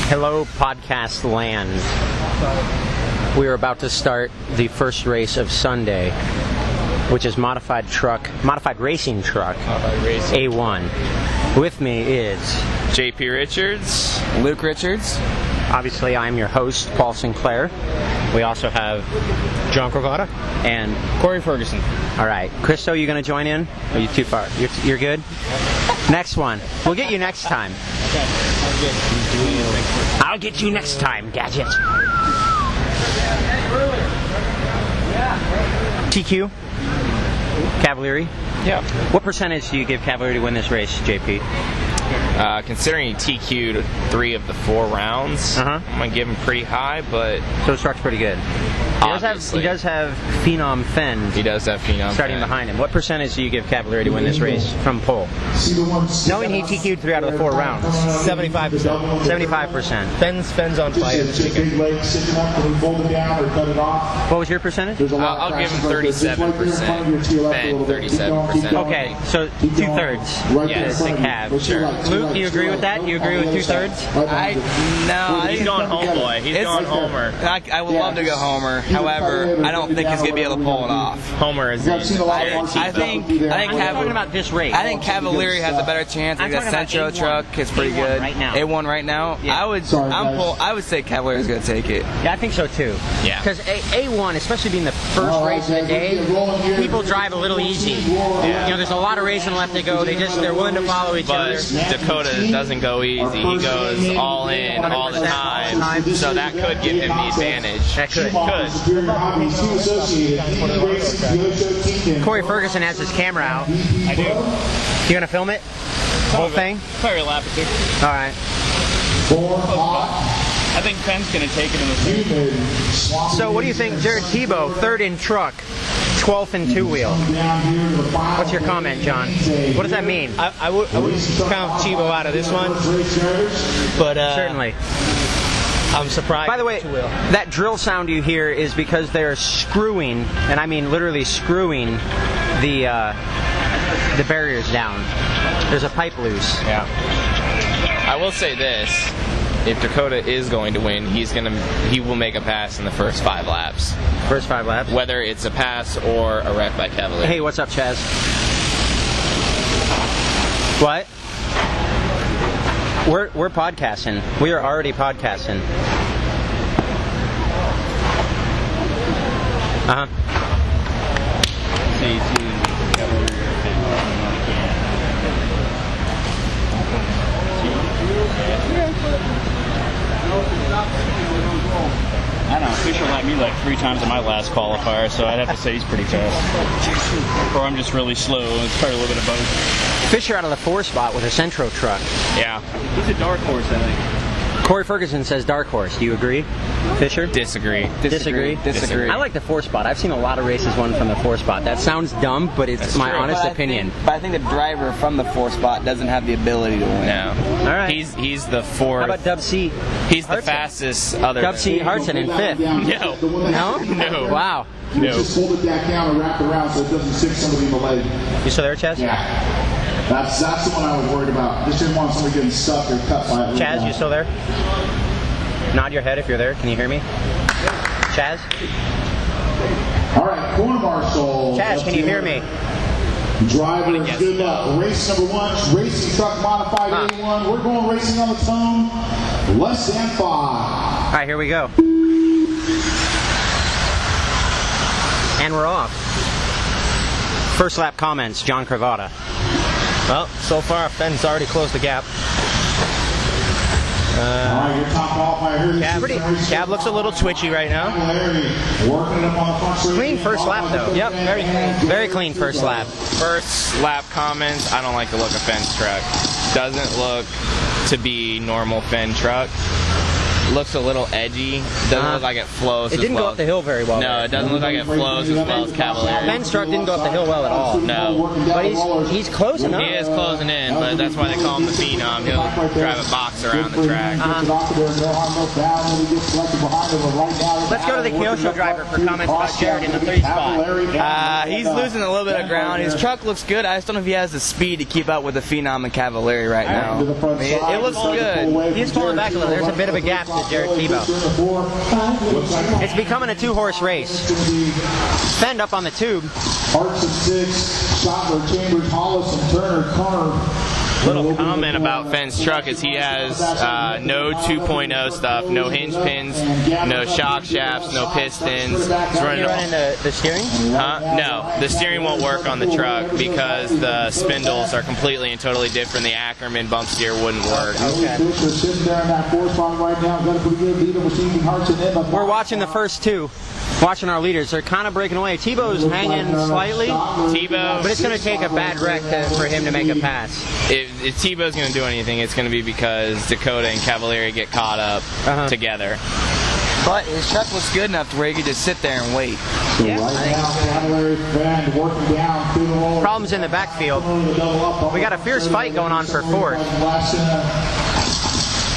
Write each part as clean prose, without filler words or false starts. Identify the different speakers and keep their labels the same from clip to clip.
Speaker 1: Hello, podcast land. We are about to start the first race of Sunday, which is modified racing truck, A1. With me is
Speaker 2: JP Richards,
Speaker 3: Luke Richards.
Speaker 1: Obviously, I'm your host, Paul Sinclair. We also have
Speaker 4: John Cravata
Speaker 1: and
Speaker 4: Corey Ferguson.
Speaker 1: All right, Christo, you going to join in? Or are you too far? You're good. Next one. We'll get you next time.
Speaker 4: Okay,
Speaker 1: I'll get you next time, Gadget. TQ? Cavalieri?
Speaker 2: Yeah.
Speaker 1: What percentage do you give Cavalieri to win this race, JP?
Speaker 2: Considering he TQ'd 3 of the 4 rounds, I'm going to give him pretty high, but...
Speaker 1: So the truck's pretty good. He does have Phenom Fenn.
Speaker 2: He does have Phenom
Speaker 1: starting
Speaker 2: Fenn.
Speaker 1: behind him. What percentage do you give Cavalieri to win this race from pole? Knowing he TQ'd 3 out of the 4 rounds.
Speaker 4: 75%.
Speaker 1: 75%.
Speaker 4: Fenn's on fire this weekend.
Speaker 1: What was your percentage?
Speaker 2: I'll give him 37%. Fenn, 37%.
Speaker 1: Okay, so 2/3.
Speaker 2: Yes,
Speaker 1: to Cav.
Speaker 2: Sure.
Speaker 1: Luke, do you agree with that? Do you agree with 2/3?
Speaker 2: He's going homeboy. He's going Homer.
Speaker 3: I would love to go Homer. However, I don't think he's going to be able to pull it off.
Speaker 2: Homer is
Speaker 3: I think
Speaker 1: I'm talking about this race.
Speaker 3: I think Cavalieri has a better chance. I think that Centro truck is pretty good.
Speaker 1: Right now.
Speaker 3: A1 right now.
Speaker 1: Yeah.
Speaker 3: I would say Cavalieri's going to take it.
Speaker 1: Yeah, I think so too.
Speaker 2: Yeah.
Speaker 1: Because A1, especially being the first race of the day, people drive a little easy.
Speaker 2: Yeah.
Speaker 1: You know, there's a lot of racing left to go. They're willing to follow each other.
Speaker 2: But Dakota doesn't go easy. He goes all in all the time. So that could give him the advantage.
Speaker 1: That could. Corey Ferguson has his camera out.
Speaker 4: I do.
Speaker 1: You gonna film it? Whole thing?
Speaker 4: Probably a lap or 2.
Speaker 1: All right.
Speaker 4: I think Fenn's going to take it in the third.
Speaker 1: So what do you think, Jared Tebow, 3rd in truck, 12th in 2-wheel? What's your comment, John? What does that mean?
Speaker 4: I would count Tebow out of this one, but
Speaker 1: Certainly.
Speaker 4: I'm surprised.
Speaker 1: By the way, that drill sound you hear is because they're screwing, and I mean literally screwing, the barriers down. There's a pipe loose.
Speaker 2: Yeah. I will say this. If Dakota is going to win, he will make a pass in the first 5 laps.
Speaker 1: First 5 laps?
Speaker 2: Whether it's a pass or a wreck by Cavalieri.
Speaker 1: Hey, what's up, Chazz? What? We're podcasting. We are already podcasting.
Speaker 5: I don't know, Fisher lapped me like 3 times in my last qualifier, so I'd have to say he's pretty fast. Or I'm just really slow. It's probably a little bit of both.
Speaker 1: Fisher out of the 4 spot with a Centro truck.
Speaker 2: Yeah.
Speaker 5: He's a dark horse, I think.
Speaker 1: Corey Ferguson says dark horse. Do you agree, Fisher?
Speaker 2: Disagree.
Speaker 1: Disagree.
Speaker 3: I
Speaker 1: I like the 4 spot. I've seen a lot of races won from the 4 spot. That sounds dumb, but it's
Speaker 2: That's
Speaker 1: my
Speaker 2: true.
Speaker 1: honest opinion.
Speaker 3: But I think the driver from the 4 spot doesn't have the ability to win.
Speaker 2: No.
Speaker 1: All right.
Speaker 2: He's the 4th.
Speaker 1: How about Dub C?
Speaker 2: He's the
Speaker 1: Hartson?
Speaker 2: fastest other
Speaker 1: Dub C Hartson in 5th.
Speaker 2: No.
Speaker 1: No?
Speaker 2: No.
Speaker 1: Wow.
Speaker 2: No.
Speaker 6: Just hold it back down and wrap it around so it doesn't stick somebody in the leg.
Speaker 1: You still there, Chaz?
Speaker 6: Yeah. That's the one I was worried about. Just didn't want somebody getting stuck or cut by it.
Speaker 1: Chaz, you still there? Nod your head if you're there. Can you hear me? Chaz?
Speaker 6: All right, corner marshal.
Speaker 1: Chaz, can you hear me?
Speaker 6: Drivers, good luck. Race number 1, racing truck modified A1. We're going racing on the tone. Less than 5.
Speaker 1: All right, here we go. And we're off. First lap comments, John Cravata.
Speaker 4: Well, so far Fenn's already closed the gap.
Speaker 6: All right, your top qualifier.
Speaker 4: Cab looks a little twitchy right now.
Speaker 6: Working it up on the front straight.
Speaker 1: Clean first lap, though.
Speaker 4: Yep, very clean.
Speaker 1: Very clean first lap.
Speaker 2: First lap comments, I don't like the look of Fenn's truck. Doesn't look to be normal Fenn truck. looks a little edgy. Doesn't look like it flows.
Speaker 1: It didn't go up the hill very well.
Speaker 2: No, it doesn't look like it flows as well as Cavalieri.
Speaker 1: Ben's truck didn't go up the hill well at all.
Speaker 2: No.
Speaker 1: But he's closing up.
Speaker 2: He is closing in, but that's why they call him the Phenom. He'll drive a box around the track.
Speaker 1: Let's go to the Kyosho driver for comments about Jared in the 3 spot.
Speaker 3: He's losing a little bit of ground. His truck looks good. I just don't know if he has the speed to keep up with the Phenom and Cavalieri right now. I mean, it looks good.
Speaker 1: He's pulling back a little. There's a bit of a gap to Jared Tebow. It's becoming a 2-horse race. Fend up on the tube.
Speaker 6: Hearts of 6, Schottler, Chambers, Hollis, and Turner, Connor.
Speaker 2: Little comment about Fenn's truck is he has no 2.0 stuff, no hinge pins, no shock shafts, no pistons. He's
Speaker 1: running the steering?
Speaker 2: No, the steering won't work on the truck because the spindles are completely and totally different. The Ackerman bump steer wouldn't work.
Speaker 1: Okay. We're watching the first 2. Watching our leaders. They're kind of breaking away. Tebow's hanging slightly.
Speaker 2: Tebow.
Speaker 1: But it's going to take a bad wreck for him to make a pass.
Speaker 2: If Tebow's going to do anything, it's going to be because Dakota and Cavalieri get caught up together.
Speaker 3: But his truck looks good enough to where he could just sit there and wait.
Speaker 1: Yeah. Problems in the backfield. We got a fierce fight going on for 4th.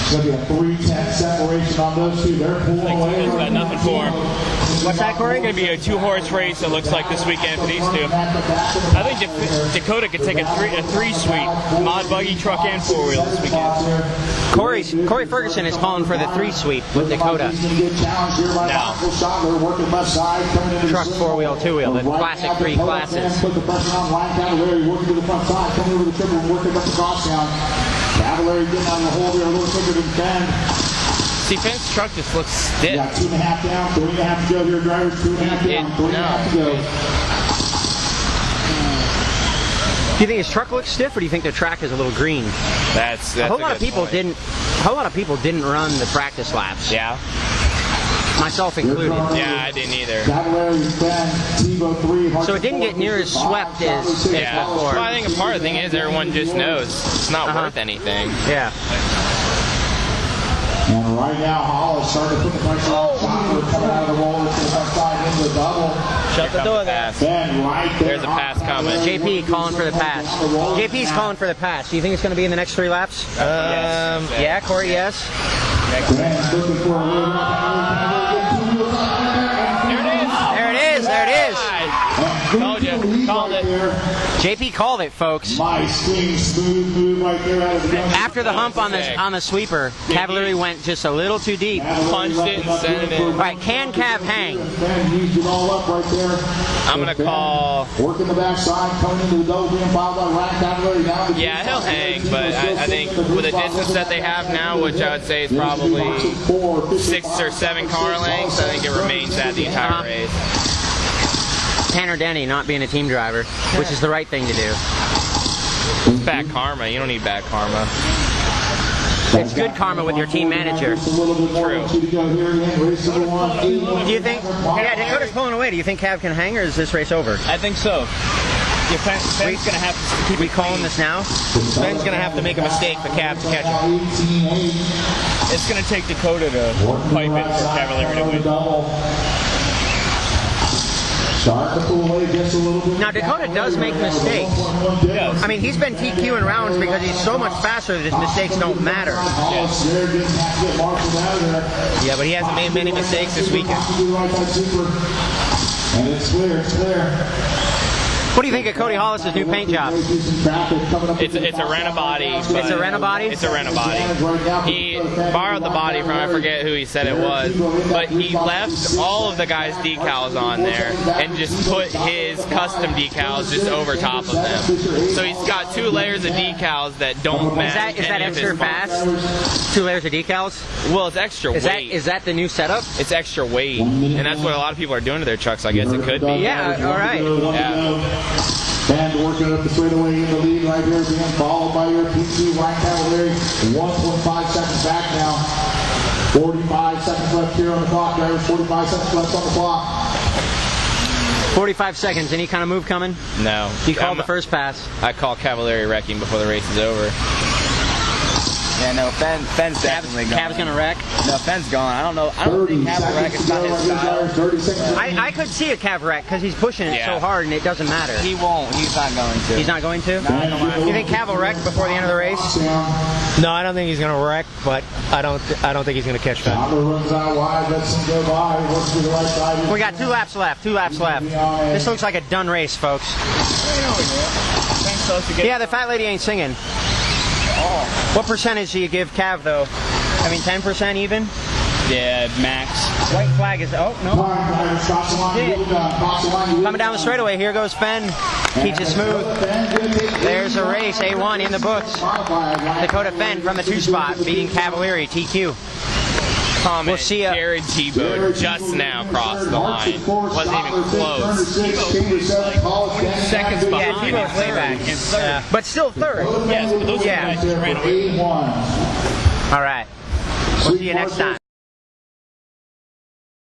Speaker 6: It's going to be a 3-10 separation on those 2. They're pulling away.
Speaker 5: He's got nothing for him.
Speaker 1: What's that, Corey?
Speaker 5: It's going to be a 2-horse race, it looks like, this weekend for these 2. I think Dakota could take a 3-sweep, mod buggy, truck, and 4-wheel this weekend.
Speaker 1: Corey Ferguson is calling for the 3-sweep with Dakota.
Speaker 2: No.
Speaker 1: Truck, 4-wheel, 2-wheel, the classic 3 classes.
Speaker 6: Put the pressure on line Cavalieri, working to the front side, coming over the triple, working up the cross down. Cavalieri getting on the hole there a little quicker than Fenn.
Speaker 2: See, Fenn's truck just looks stiff.
Speaker 6: You got 2.5 down, 3.5 to go here, drivers. 2.5 down, 3.5 to go.
Speaker 1: Do you think his truck looks stiff, or do you think the track is a little green?
Speaker 2: That's
Speaker 1: a whole lot of
Speaker 2: good
Speaker 1: people
Speaker 2: point.
Speaker 1: didn't. A whole lot of people didn't run the practice laps.
Speaker 2: Yeah.
Speaker 1: Myself included.
Speaker 2: Yeah, I didn't either.
Speaker 1: So it didn't get near as swept as before.
Speaker 2: Well, I think a part of the thing is everyone just knows it's not worth anything.
Speaker 1: Yeah.
Speaker 6: And right now, Hollis starting to put the pressure on. Coming out of the roller to the front side into the double.
Speaker 1: Shut the door there.
Speaker 6: Ben right there.
Speaker 2: There's a pass coming.
Speaker 1: JP calling for the pass. JP's calling for the pass. Do you think it's going to be in the next 3 laps?
Speaker 2: Yes.
Speaker 1: Yeah, Corey, yes.
Speaker 6: Ben's looking for a little.
Speaker 1: There it is. There it is.
Speaker 2: Told you. Called it.
Speaker 1: JP called it, folks.
Speaker 6: Nice, clean, smooth move right there out of the gun.
Speaker 1: After the hump on the sweeper, Cavalieri went just a little too deep.
Speaker 2: Punched it and sent it in.
Speaker 1: All right, can Cav hang?
Speaker 6: Ben used it all up right there.
Speaker 2: I'm going to call...
Speaker 6: Working the backside, coming into the double being fouled by Ryan Cavalieri down the
Speaker 2: Yeah, he'll hang, but I think with the distance that they have now, which I would say is probably 6 or 7 car lengths, I think it remains that the entire race.
Speaker 1: Tanner Denny not being a team driver, which is the right thing to do.
Speaker 2: It's bad karma. You don't need bad karma.
Speaker 1: It's good karma with your team manager.
Speaker 2: True.
Speaker 1: Do you think? Yeah, Dakota's pulling away. Do you think Cav can hang, or is this race over?
Speaker 5: I think so. Yeah, Fenn's going to have to keep
Speaker 1: We calling this now?
Speaker 5: Fenn's going to have to make a mistake for Cav to catch him. It's going to take Dakota to pipe it for Cavalieri to win.
Speaker 1: Now, Dakota does make mistakes.
Speaker 5: Yes.
Speaker 1: I mean, he's been TQing rounds because he's so much faster that his mistakes don't matter.
Speaker 5: Yes. Yeah, but he hasn't made many mistakes this weekend.
Speaker 6: And it's clear, it's clear.
Speaker 1: What do you think of Cody Hollis' new paint job?
Speaker 2: It's a rent-a-body.
Speaker 1: It's a rent-a-body?
Speaker 2: It's a rent-a-body. He borrowed the body from, I forget who he said it was, but he left all of the guys' decals on there and just put his custom decals just over top of them. So he's got 2 layers of decals that don't match.
Speaker 1: Is that extra fast? 2 layers of decals?
Speaker 2: Well, it's extra weight.
Speaker 1: Is that the new setup?
Speaker 2: It's extra weight, and that's what a lot of people are doing to their trucks. I guess it could be.
Speaker 1: Yeah. All right.
Speaker 2: Yeah.
Speaker 6: And working up the straightaway in the lead right here, being followed by your PC, Ryan Cavalieri, 1.5 seconds back now. 45 seconds left here on the clock, drivers. 45 seconds left on the clock.
Speaker 1: 45 seconds. Any kind of move coming?
Speaker 2: No.
Speaker 1: You called the first pass.
Speaker 2: I call Cavalieri wrecking before the race is over.
Speaker 3: Yeah, Yeah, no, Fenn's definitely gone.
Speaker 1: Cav's gonna wreck.
Speaker 3: No, Fenn's gone. I don't know. I don't think Cav will wreck. It's not his style.
Speaker 1: I could see a Cav wreck because he's pushing it so hard and it doesn't matter.
Speaker 3: He won't. He's not going to.
Speaker 1: He's not going to? You think Cav will wreck before the end of the race?
Speaker 4: No, I don't think he's going to wreck, but I don't think he's going to catch Fenn.
Speaker 1: We got 2 laps left. 2 laps left. This looks like a done race, folks. Yeah, the fat lady ain't singing. What percentage do you give Cav, though? I mean, 10% even?
Speaker 5: Yeah, max.
Speaker 1: White flag is... Oh, no. Coming down the straightaway. Here goes Fenn. Keeps it smooth. There's a race. A1 in the books. Dakota Fenn from the 2 spot, beating Cavalieri, TQ.
Speaker 2: Comment,
Speaker 1: We'll see ya.
Speaker 2: Jared Tebow just now crossed the line. Wasn't even close. 20 seconds behind.
Speaker 1: Yeah, Tebow's way back. Yeah. But still third.
Speaker 5: Yes, but those guys just ran away.
Speaker 1: All right. We'll see you next time.